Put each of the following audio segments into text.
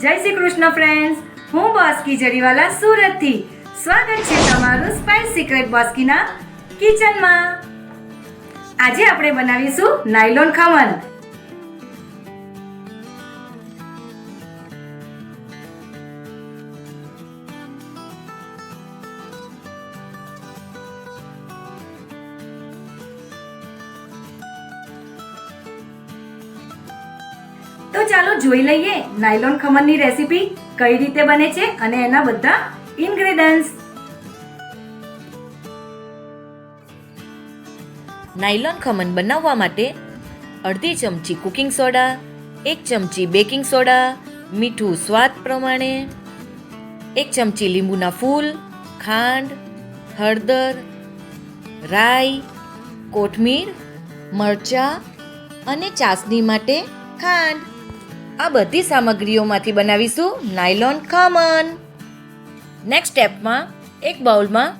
જય શ્રી કૃષ્ણ ફ્રેન્ડ્સ, હું બોસ્કી જરીવાલા સુરતથી. સ્વાગત છે તમારું સ્પાઇસ સિક્રેટ બોસ્કીના કિચનમાં. આજે આપણે બનાવીશું નાયલોન ખમણ. તો ચાલો જોઈ લઈએ નાયલોન ખમણની રેસીપી કઈ રીતે બને છે અને એના બધા ઇન્ગ્રેડિયન્ટ્સ. નાયલોન ખમણ બનાવવા માટે અડધી ચમચી કુકિંગ સોડા, 1 ચમચી બેકિંગ સોડા, મીઠું સ્વાદ પ્રમાણે, 1 ચમચી લીંબુના ફૂલ, ખાંડ, હળદર, રાઈ, કોથમીર, મરચાં અને ચાસણી માટે ખાંડ. આ બધી સામગ્રીઓમાંથી બનાવીશું નાયલોન ખમણ. નેક્સ્ટ સ્ટેપમાં એક બાઉલમાં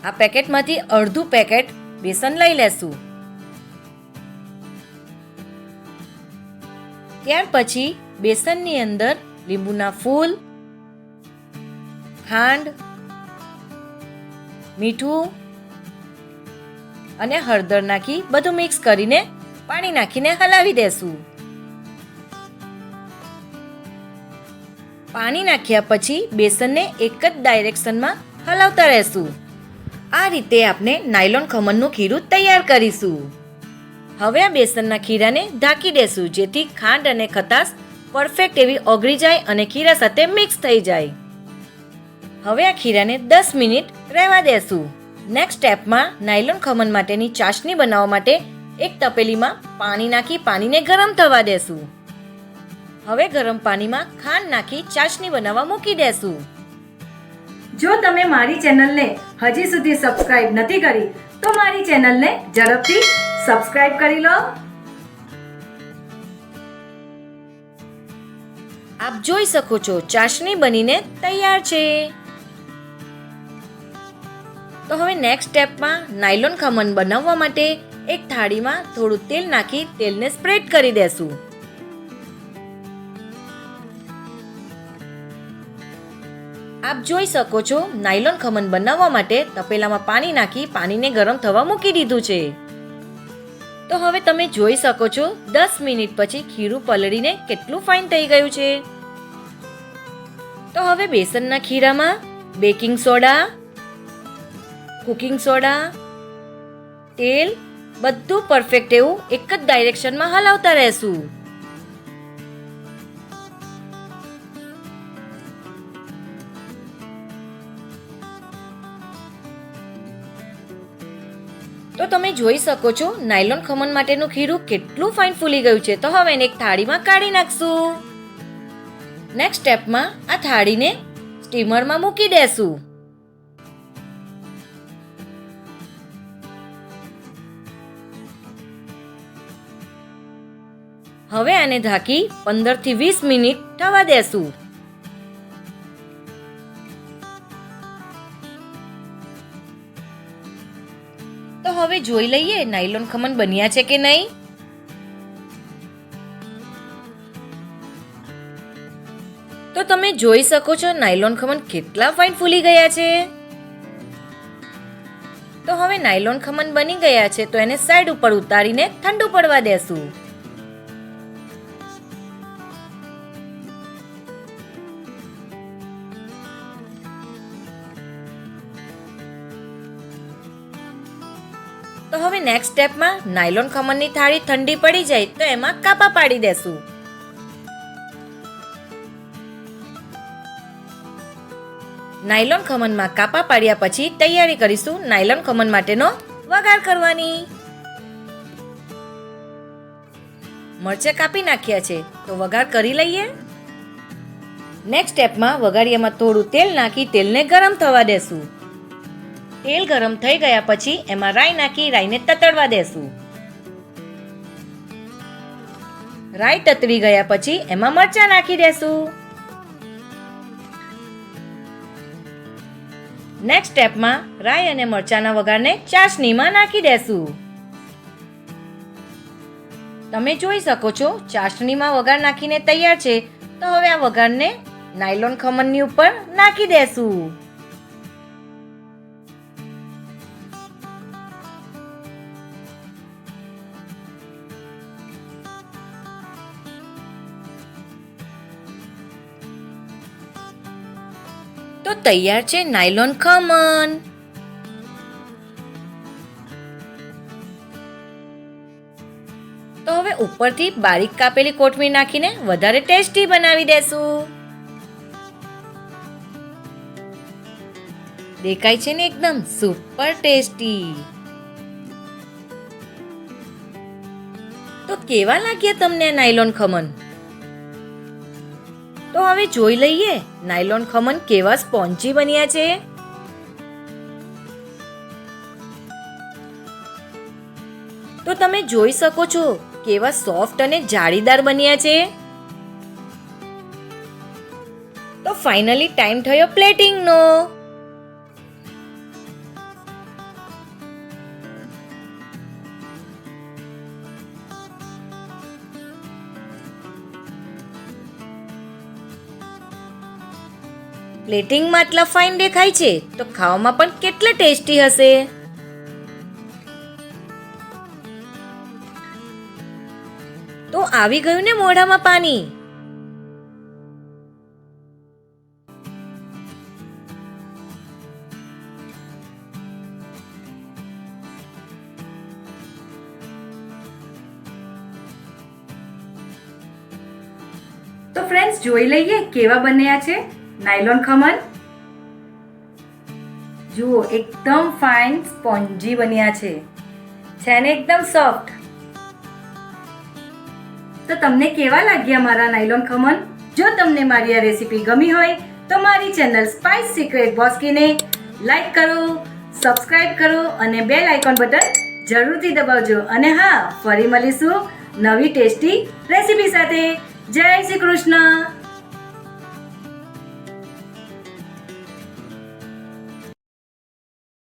આ પેકેટમાંથી અડધું પેકેટ બેસન લઈ લેશું. ત્યાર પછી બેસનની અંદર લીંબુના ફૂલ, ખાંડ, મીઠું અને હળદર નાખી બધું મિક્સ કરીને પાણી નાખીને હલાવી દેશું. પાણી નાખ્યા પછી બેસનને એક જ ડાયરેક્શનમાં હલાવતા રહેશું. આ રીતે આપણે નાયલોન ખમણનું ખીરું તૈયાર કરીશું. હવે આ બેસનના ખીરાને ઢાંકી દેશું જેથી ખાંડ અને ખટાશ પરફેક્ટ એવી ઓગળી જાય અને ખીરા સાથે મિક્સ થઈ જાય. હવે આ ખીરાને 10 મિનિટ રહેવા દેશું. નેક્સ્ટ સ્ટેપમાં નાયલોન ખમણ માટેની ચાસણી બનાવવા માટે એક તપેલીમાં પાણી નાખી પાણીને ગરમ થવા દેશું. હવે ગરમ પાણીમાં ખાંડ નાખી ચાસણી બનાવવા મૂકી દેશું. જો તમે મારી ચેનલને હજી સુધી સબસ્ક્રાઇબ નથી કરી તો મારી ચેનલને ઝડપથી સબસ્ક્રાઇબ કરી લો. આપ જોઈ શકો છો ચાસણી બનીને તૈયાર છે. તો હવે નેક્સ્ટ સ્ટેપમાં નાયલોન ખમણ બનાવવા માટે એક થાળીમાં થોડું તેલ નાખી તેલને સ્પ્રેડ કરી દેશું. આપ જોઈ શકો છો નાયલોન ખમણ બનાવવા માટે તપેલામાં પાણી નાખી પાણીને ગરમ થવા મૂકી દીધું છે. તો હવે તમે જોઈ શકો છો 10 મિનિટ પછી ખીરું પલળીને કેટલું ફાઇન થઈ ગયું છે. તો હવે બેસનના ખીરામાં બેકિંગ સોડા, કુકિંગ સોડા, તેલ બધું પરફેક્ટ એવું એક જ ડાયરેક્શનમાં હલાવતા રહેશું. તો તમે જોઈ શકો છો નાયલોન ખમણ માટેનું ખીરું કેટલું ફાઇન ફૂલી ગયું છે. તો હવે એને એક થાળીમાં કાઢી નાખશું. નેક્સ્ટ સ્ટેપમાં આ થાળીને સ્ટીમરમાં મૂકી દેશું. હવે આને ઢાંકી 15 થી 20 મિનિટ થવા દેશું. તો હવે જોઈ લઈએ નાયલોન ખમણ બન્યા છે કે નહીં. તો તમે જોઈ શકો છો નાયલોન ખમણ કેટલા ફાઇન ફૂલી ગયા છે. તો હવે નાયલોન ખમણ બની ગયા છે તો એને સાઈડ ઉપર ઉતારીને ઠંડુ પડવા દેશું. તો હવે નેક્સ્ટ સ્ટેપમાં નાયલોન ખમણની થાળી ઠંડી પડી જાય તો એમાં કાપા પાડી દેશું. નાયલોન ખમણમાં કાપા પાડ્યા પછી તૈયારી કરીશું નાયલોન ખમણ માટેનો વઘાર કરવાની. મરચાં કાપી નાખ્યા છે તો વઘાર કરી લઈએ. નેક્સ્ટ સ્ટેપમાં વઘારિયામાં થોડું તેલ નાખી તેલને ગરમ થવા દેશું. તેલ ગરમ થઈ ગયા પછી એમાં રાઈ નાખી રાઈને તતડવા દેશું. રાઈ તતડી ગયા પછી એમાં મરચાં નાખી દેશું. નેક્સ્ટ સ્ટેપમાં રાઈ અને મરચાંના વઘારને ચાસણીમાં નાખી દેશું. તમે જોઈ શકો છો ચાસણીમાં વઘાર નાખીને તૈયાર છે. તો હવે આ વઘારને નાયલોન ખમણની ઉપર નાખી દેશું. તો તૈયાર છે નાયલોન ખમણ. તો હવે ઉપરથી બારીક કાપેલી કોથમીર નાખીને વધારે ટેસ્ટી બનાવી દેશું. દેખાય છે ને એકદમ સુપર ટેસ્ટી. તો કેવા લાગ્યા તમને નાયલોન ખમણ? તો હવે જોઈ લઈએ નાયલોન ખમણ કેવા સ્પોન્જી બન્યા છે. તો તમે જોઈ શકો છો કેવા સોફ્ટ અને જાળીદાર બન્યા છે. તો ફાઇનલી ટાઈમ થયો પ્લેટિંગનો. પ્લેટિંગમાં આટલા ફાઇન દેખાય છે તો ખાવામાં પણ કેટલા ટેસ્ટી હશે. તો આવી ગયું ને મોઢામાં પાણી. તો ફ્રેન્ડ્સ જોઈ લઈએ કેવા બન્યા છે નાયલોન ખમણ. જુઓ એકદમ ફાઇન સ્પોન્જી બન્યા છે ને એકદમ સોફ્ટ. તો તમને કેવા લાગ્યા મારા નાયલોન ખમણ? જો તમને મારી આ રેસીપી ગમી હોય તો મારી ચેનલ સ્પાઇસ સિક્રેટ બોસ્કીને લાઈક કરો, સબસ્ક્રાઇબ કરો અને બેલ આઇકોન બટન જરૂરથી દબાવજો. અને હા, ફરી મળીશું નવી ટેસ્ટી રેસીપી સાથે. જય શ્રી કૃષ્ણ.